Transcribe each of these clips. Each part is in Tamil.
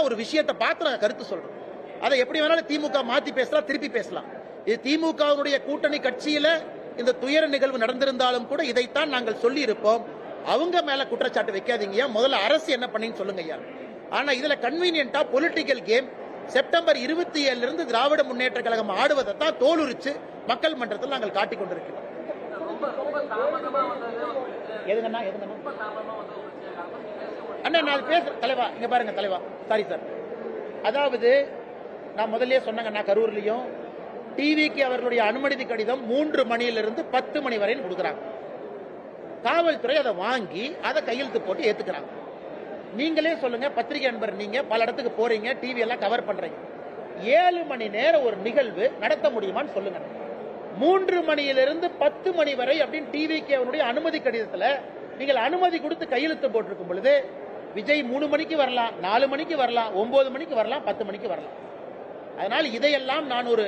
தான் ஒரு விஷயத்தை பார்த்து நாங்கள் கருத்து சொல்றோம். அதை எப்படி வேணாலும் திமுக மாத்தி பேசலாம், திருப்பி பேசலாம். இது திமுகவுடைய கூட்டணி கட்சியில இந்த துயர நிகழ்வு நடந்திருந்தாலும் கூட இதைத்தான் நாங்கள் சொல்லி இருப்போம். அவங்க மேல குற்றச்சாட்டு வைக்காதீங்க, முதல்ல அரசு என்ன பண்ணின்னு சொல்லுங்க ஐயா. ஆனா இதுல கன்வீனியன்டா பொலிட்டிக்கல் கேம் செப்டம்பர் 27 இருந்து திராவிட முன்னேற்ற கழகம் ஆடுவதை தான் தோலுரிச்சு மக்கள் மன்றத்தில் நாங்கள் காட்டிக் கொண்டிருக்கிறோம். அண்ணா நான் பேச தலைவா, இங்க பாருங்க தலைவா, சாரி சார். அதாவது நான் முதல்ல சொன்னாங்க, கரூர்லயும் டிவிக்கு அவர்களுடைய அனுமதி கடிதம் 3 மணியிலிருந்து 10 மணி வரைன்னு கொடுக்குறாங்க. காவல்துறை அதை வாங்கி அதை கையெழுத்து போட்டு ஏத்துக்கிறாங்க. நீங்களே சொல்லுங்க, பத்திரிகை நண்பர், நீங்க பல இடத்துக்கு போறீங்க, டிவி எல்லாம் கவர் பண்றீங்க. 7 மணி நேரம் ஒரு நிகழ்வு நடத்த முடியுமான்னு சொல்லுங்க. 3 மணியிலிருந்து 10 மணி வரை அப்படின்னு டிவிக்கு அவருடைய அனுமதி கடிதத்தில் நீங்கள் அனுமதி கொடுத்து கையெழுத்து போட்டிருக்கும் பொழுது விஜய் 3 மணிக்கு வரலாம், 4 மணிக்கு வரலாம், 9 மணிக்கு வரலாம், 10 மணிக்கு வரலாம். அதனால் இதையெல்லாம் நான் ஒரு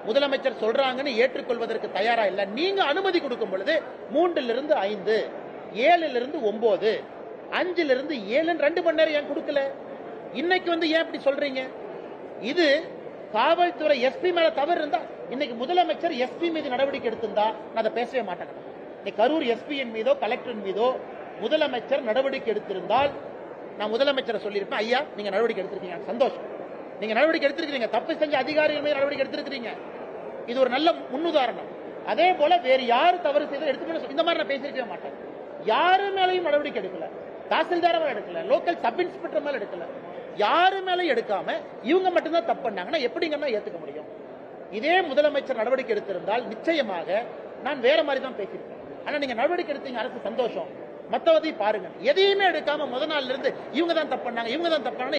முதலமைச்சர் சொல்றாங்கன்னு ஏற்றுக்கொள்வதற்கு தயாரா இல்ல. நீங்க அனுமதி கொடுக்கும் பொழுது 3லிருந்து 5, 7லிருந்து 9, 5லிருந்து 7 2 மணி நேரம் ஏன் கொடுக்கல? இன்னைக்கு ஏன் இப்படி சொல்றீங்க? இது காவல்துறை எஸ்பி மேல தவறு இருந்தா இன்னைக்கு முதலமைச்சர் எஸ்பி மீது நடவடிக்கை எடுத்திருந்தா நான் அதை பேசவே மாட்டேன். கரூர் எஸ்பியின் மீதோ கலெக்டர் மீதோ முதலமைச்சர் நடவடிக்கை எடுத்திருந்தால் நான் முதலமைச்சரை சொல்லியிருப்பேன், ஐயா நீங்க நடவடிக்கை எடுத்திருக்கீங்க, சந்தோஷம், நீங்க நடவடிக்கை எடுத்திருக்கீங்க, தப்பு செஞ்ச அதிகாரிகள் மீது நடவடிக்கை எடுத்திருக்கீங்க, இது ஒரு நல்ல முன்னுதாரணம். அதே போல வேறு யாரு தவறு செய்த எடுத்து இந்த மாதிரி நான் பேசிருக்கவே மாட்டேன். யாரு மேலையும் நடவடிக்கை எடுக்கல, தாசில்தார மேல எடுக்கல, லோக்கல் சப் இன்ஸ்பெக்டர் மேல எடுக்கல, யாரு மேலையும் எடுக்காம இவங்க மட்டும்தான் தப்பு பண்ணாங்கன்னா எப்படிங்கன்னா ஏத்துக்க முடியும்? இதே முதலமைச்சர் நடவடிக்கை எடுத்திருந்தால் நிச்சயமாக நான் வேற மாதிரி தான் பேசியிருக்கேன். ஆனா நீங்க நடவடிக்கை எடுத்தீங்க, அரசு சந்தோஷம். மத்தவதை பாருங்க, எதையுமே எடுக்காம முதல் நாள்ல இருந்து இவங்க தான் தப்பு பண்ணாங்க, இவங்க தான் தப்பு பண்ணாங்க.